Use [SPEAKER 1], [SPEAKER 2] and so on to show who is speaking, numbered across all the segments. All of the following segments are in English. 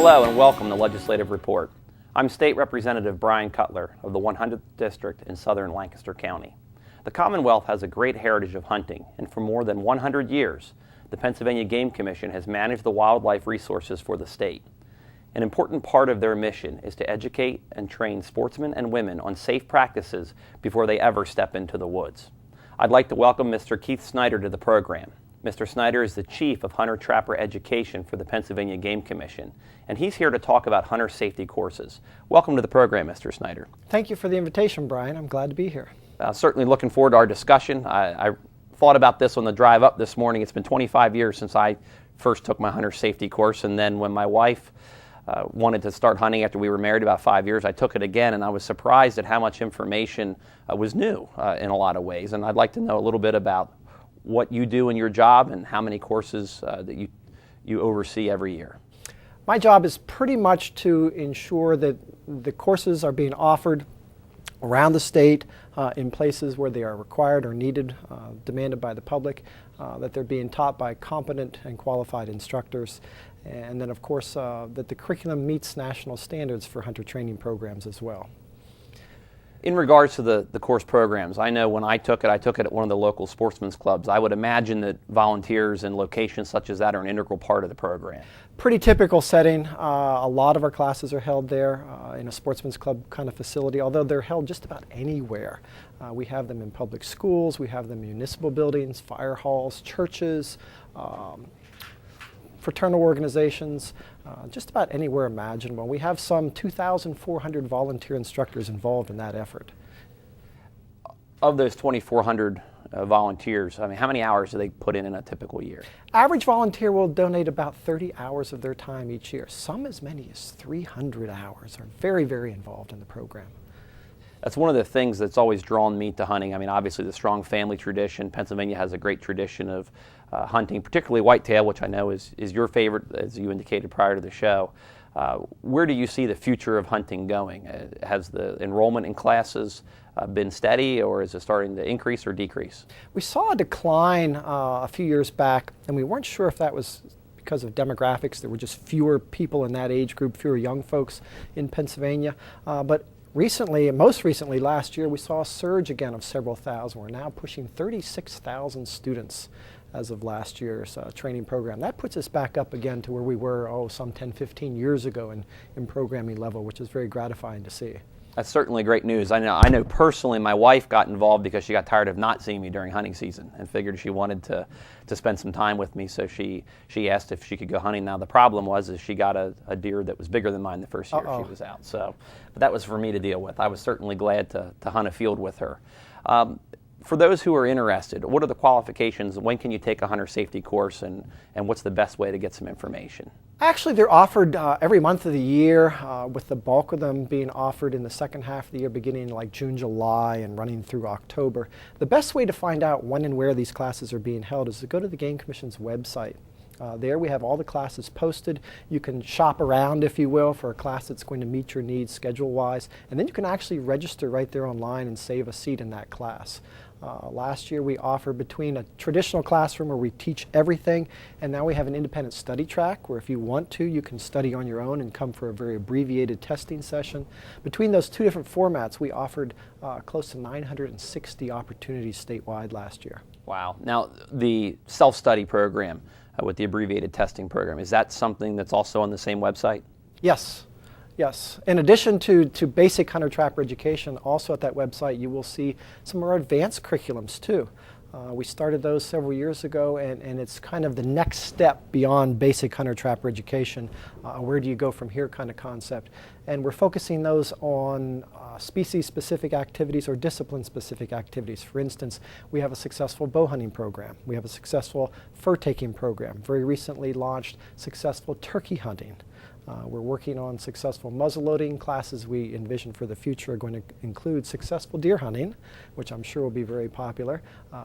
[SPEAKER 1] Hello and welcome to Legislative Report. I'm State Representative Bryan Cutler of the 100th District in southern Lancaster County. The Commonwealth has a great heritage of hunting, and for more than 100 years, the Pennsylvania Game Commission has managed the wildlife resources for the state. An important part of their mission is to educate and train sportsmen and women on safe practices before they ever step into the woods. I'd like to welcome Mr. Keith Snyder to the program. Mr. Snyder is the Chief of Hunter-Trapper Education for the Pennsylvania Game Commission, and he's here to talk about hunter safety courses. Welcome to the program, Mr. Snyder.
[SPEAKER 2] Thank you for the invitation, Brian. I'm glad to be here.
[SPEAKER 1] Certainly looking forward to our discussion. I thought about this on the drive up this morning. It's been 25 years since I first took my hunter safety course, and then when my wife wanted to start hunting after we were married about 5 years, I took it again, and I was surprised at how much information was new in a lot of ways. And I'd like to know a little bit about what you do in your job and how many courses that you oversee every year.
[SPEAKER 2] My job is pretty much to ensure that the courses are being offered around the state in places where they are required or needed, demanded by the public, that they're being taught by competent and qualified instructors, and then of course that the curriculum meets national standards for hunter training programs as well.
[SPEAKER 1] In regards to the course programs, I know when I took it at one of the local sportsmen's clubs. I would imagine that volunteers in locations such as that are an integral part of the program.
[SPEAKER 2] Pretty typical setting. A lot of our classes are held there in a sportsman's club kind of facility, although they're held just about anywhere. We have them in public schools, we have them in municipal buildings, fire halls, churches, fraternal organizations, just about anywhere imaginable. We have some 2,400 volunteer instructors involved in that effort.
[SPEAKER 1] Of those 2,400 volunteers, I mean, how many hours do they put in a typical year?
[SPEAKER 2] Average volunteer will donate about 30 hours of their time each year. Some as many as 300 hours are very, very involved in the program.
[SPEAKER 1] That's one of the things that's always drawn me to hunting. I mean, obviously the strong family tradition. Pennsylvania has a great tradition of hunting, particularly whitetail, which I know is your favorite, as you indicated prior to the show. Where do you see the future of hunting going? Has the enrollment in classes been steady, or is it starting to increase or decrease?
[SPEAKER 2] We saw a decline a few years back, and we weren't sure if that was because of demographics. There were just fewer people in that age group, fewer young folks in Pennsylvania. But recently, and most recently last year, we saw a surge again of several thousand. We're now pushing 36,000 students as of last year's training program. That puts us back up again to where we were, some 10, 15 years ago in programming level, which is very gratifying to see. That's
[SPEAKER 1] certainly great news. I know personally my wife got involved because she got tired of not seeing me during hunting season and figured she wanted to spend some time with me, so she asked if she could go hunting. Now the problem was is she got a deer that was bigger than mine the first year she was out. So, but that was for me to deal with. I was certainly glad to hunt a field with her. For those who are interested, what are the qualifications? When can you take a hunter safety course, and what's the best way to get some information?
[SPEAKER 2] Actually, they're offered every month of the year, with the bulk of them being offered in the second half of the year, beginning like June, July, and running through October. The best way to find out when and where these classes are being held is to go to the Game Commission's website. There we have all the classes posted. You can shop around, if you will, for a class that's going to meet your needs schedule-wise, and then you can actually register right there online and save a seat in that class. Last year we offered between a traditional classroom where we teach everything, and now we have an independent study track where if you want to, you can study on your own and come for a very abbreviated testing session. Between those two different formats, we offered close to 960 opportunities statewide last year.
[SPEAKER 1] Wow. Now the self-study program with the abbreviated testing program, is that something that's also on the same website?
[SPEAKER 2] Yes. Yes. In addition to basic hunter-trapper education, also at that website you will see some more advanced curriculums too. We started those several years ago, and it's kind of the next step beyond basic hunter-trapper education. Where do you go from here kind of concept. And we're focusing those on species-specific activities or discipline-specific activities. For instance, we have a successful bow hunting program. We have a successful fur-taking program. Very recently launched successful turkey hunting. We're working on successful muzzleloading classes. We envision for the future are going to include successful deer hunting, which I'm sure will be very popular,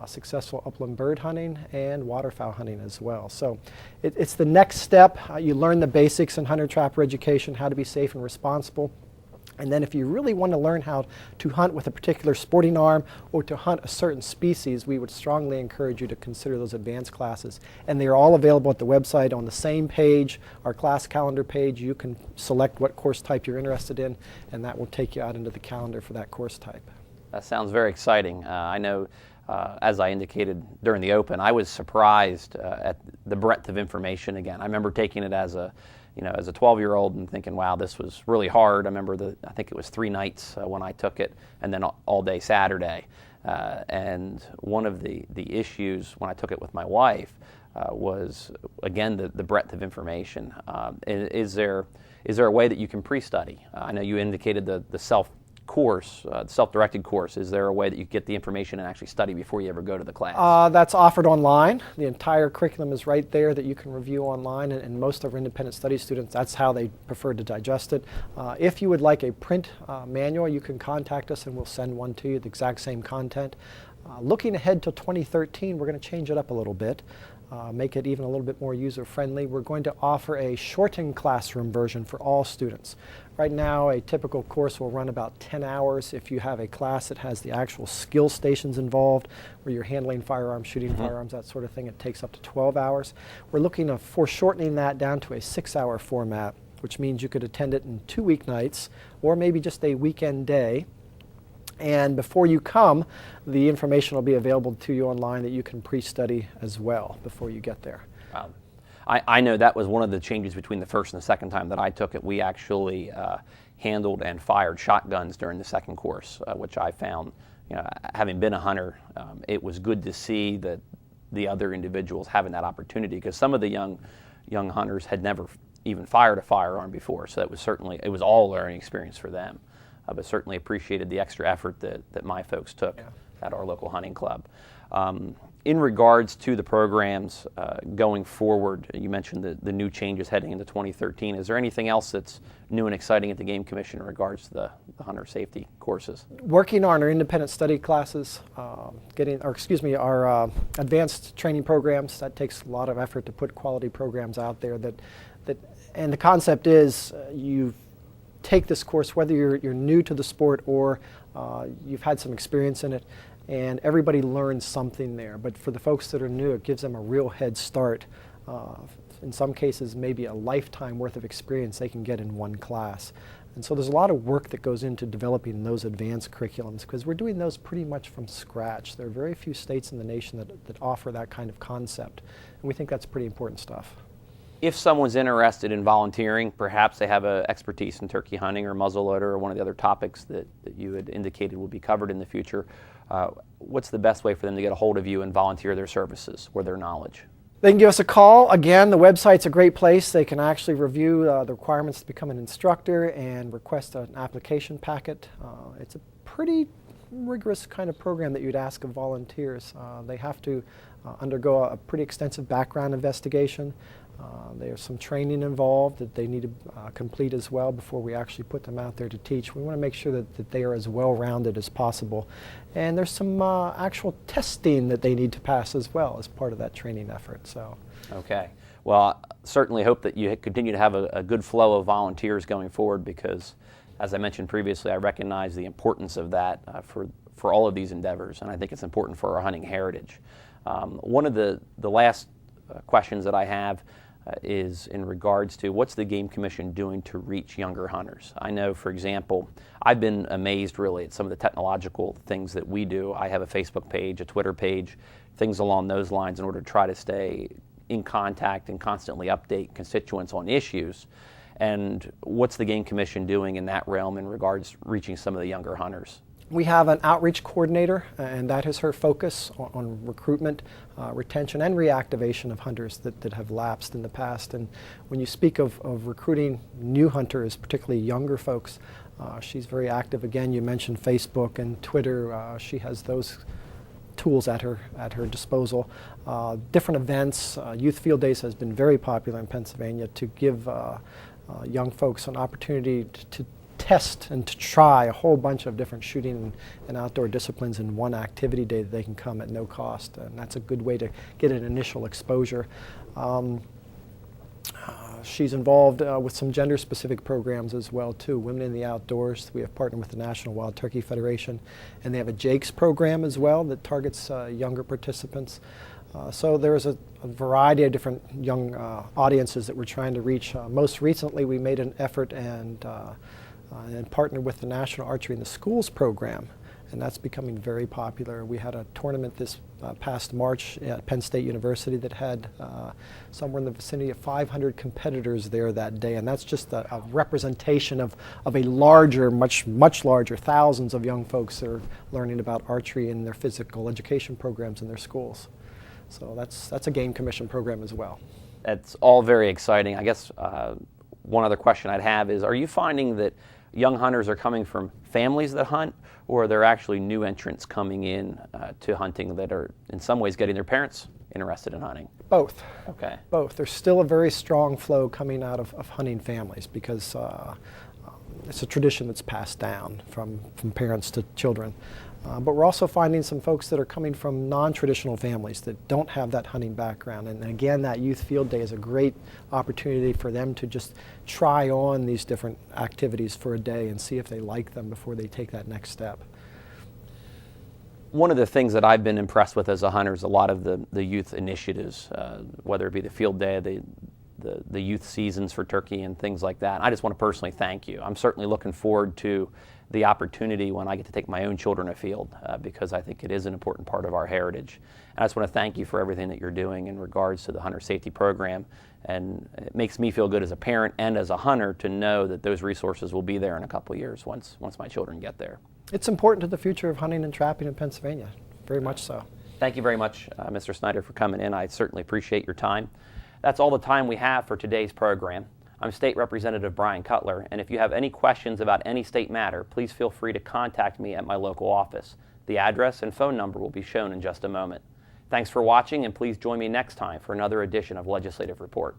[SPEAKER 2] successful upland bird hunting, and waterfowl hunting as well. So it's the next step. You learn the basics in hunter-trapper education, how to be safe and responsible. And then if you really want to learn how to hunt with a particular sporting arm or to hunt a certain species, we would strongly encourage you to consider those advanced classes. And they are all available at the website on the same page, our class calendar page. You can select what course type you're interested in, and that will take you out into the calendar for that course type.
[SPEAKER 1] That sounds very exciting. I know, as I indicated during the open, I was surprised at the breadth of information again. I remember taking it as a 12-year-old and thinking, wow, this was really hard. I remember I think it was 3 nights when I took it, and then all day Saturday. And one of the issues when I took it with my wife was, again, the breadth of information. Is there a way that you can pre-study? I know you indicated the self-directed course. Is there a way that you get the information and actually study before you ever go to the class?
[SPEAKER 2] That's offered online. The entire curriculum is right there that you can review online, and most of our independent study students, that's how they prefer to digest it. If you would like a print manual, you can contact us and we'll send one to you, the exact same content. Looking ahead to 2013, we're going to change it up a little bit. Make it even a little bit more user-friendly. We're going to offer a shortened classroom version for all students. Right now, a typical course will run about 10 hours. If you have a class that has the actual skill stations involved, where you're handling firearms, shooting firearms, that sort of thing, it takes up to 12 hours. We're looking at foreshortening that down to a 6-hour format, which means you could attend it in 2 weeknights, or maybe just a weekend day. And before you come, the information will be available to you online that you can pre-study as well before you get there.
[SPEAKER 1] Wow. I know that was one of the changes between the first and the second time that I took it. We actually handled and fired shotguns during the second course, which I found, having been a hunter, it was good to see that the other individuals having that opportunity, because some of the young hunters had never even fired a firearm before, so it was all a learning experience for them. But certainly appreciated the extra effort that my folks took at our local hunting club. In regards to the programs going forward, you mentioned the new changes heading into 2013. Is there anything else that's new and exciting at the Game Commission in regards to the hunter safety courses?
[SPEAKER 2] Working on our independent study classes, our advanced training programs. That takes a lot of effort to put quality programs out there. And the concept is you take this course, whether you're new to the sport or you've had some experience in it, and everybody learns something there. But for the folks that are new, it gives them a real head start. In some cases, maybe a lifetime worth of experience they can get in one class. And so there's a lot of work that goes into developing those advanced curriculums, because we're doing those pretty much from scratch. There are very few states in the nation that offer that kind of concept, and we think that's pretty important stuff.
[SPEAKER 1] If someone's interested in volunteering, perhaps they have an expertise in turkey hunting or muzzleloader or one of the other topics that you had indicated will be covered in the future, what's the best way for them to get a hold of you and volunteer their services or their knowledge?
[SPEAKER 2] They can give us a call. Again, the website's a great place. They can actually review the requirements to become an instructor and request an application packet. It's a pretty rigorous kind of program that you'd ask of volunteers. They have to undergo a pretty extensive background investigation. There's some training involved that they need to complete as well before we actually put them out there to teach. We want to make sure that they are as well-rounded as possible. And there's some actual testing that they need to pass as well as part of that training effort. So. Okay.
[SPEAKER 1] Well, I certainly hope that you continue to have a good flow of volunteers going forward, because, as I mentioned previously, I recognize the importance of that for all of these endeavors, and I think it's important for our hunting heritage. One of the last questions that I have is in regards to what's the Game Commission doing to reach younger hunters. I know, for example, I've been amazed really at some of the technological things that we do. I have a Facebook page, a Twitter page, things along those lines in order to try to stay in contact and constantly update constituents on issues. And what's the Game Commission doing in that realm in regards to reaching some of the younger hunters?
[SPEAKER 2] We have an outreach coordinator, and that is her focus on recruitment, retention, and reactivation of hunters that have lapsed in the past. And when you speak of recruiting new hunters, particularly younger folks, she's very active. Again, you mentioned Facebook and Twitter. She has those tools at her disposal. Different events, Youth Field Days has been very popular in Pennsylvania to give young folks an opportunity to test and to try a whole bunch of different shooting and outdoor disciplines in one activity day that they can come at no cost. And that's a good way to get an initial exposure. She's involved with some gender-specific programs as well too. Women in the Outdoors. We have partnered with the National Wild Turkey Federation, and they have a Jakes program as well that targets younger participants. So there's a variety of different young audiences that we're trying to reach. Most recently, we made an effort and partnered with the National Archery in the Schools program, and that's becoming very popular. We had a tournament this past March at Penn State University that had somewhere in the vicinity of 500 competitors there that day, and that's just a representation of a larger, much larger, thousands of young folks that are learning about archery in their physical education programs in their schools. So that's a game commission program as well.
[SPEAKER 1] It's all very exciting. I guess one other question I'd have is, are you finding that young hunters are coming from families that hunt, or are there actually new entrants coming in to hunting that are in some ways getting their parents interested in hunting?
[SPEAKER 2] Both.
[SPEAKER 1] Okay.
[SPEAKER 2] Both. There's still a very strong flow coming out of hunting families because it's a tradition that's passed down from parents to children. But we're also finding some folks that are coming from non-traditional families that don't have that hunting background. And again, that youth field day is a great opportunity for them to just try on these different activities for a day and see if they like them before they take that next step.
[SPEAKER 1] One of the things that I've been impressed with as a hunter is a lot of the youth initiatives, whether it be the field day, the youth seasons for turkey and things like that. I just want to personally thank you. I'm certainly looking forward to the opportunity when I get to take my own children afield because I think it is an important part of our heritage. And I just want to thank you for everything that you're doing in regards to the hunter safety program. And it makes me feel good as a parent and as a hunter to know that those resources will be there in a couple of years once my children get there.
[SPEAKER 2] It's important to the future of hunting and trapping in Pennsylvania, very much so.
[SPEAKER 1] Thank you very much, Mr. Snyder, for coming in. I certainly appreciate your time. That's all the time we have for today's program. I'm State Representative Bryan Cutler, and if you have any questions about any state matter, please feel free to contact me at my local office. The address and phone number will be shown in just a moment. Thanks for watching, and please join me next time for another edition of Legislative Report.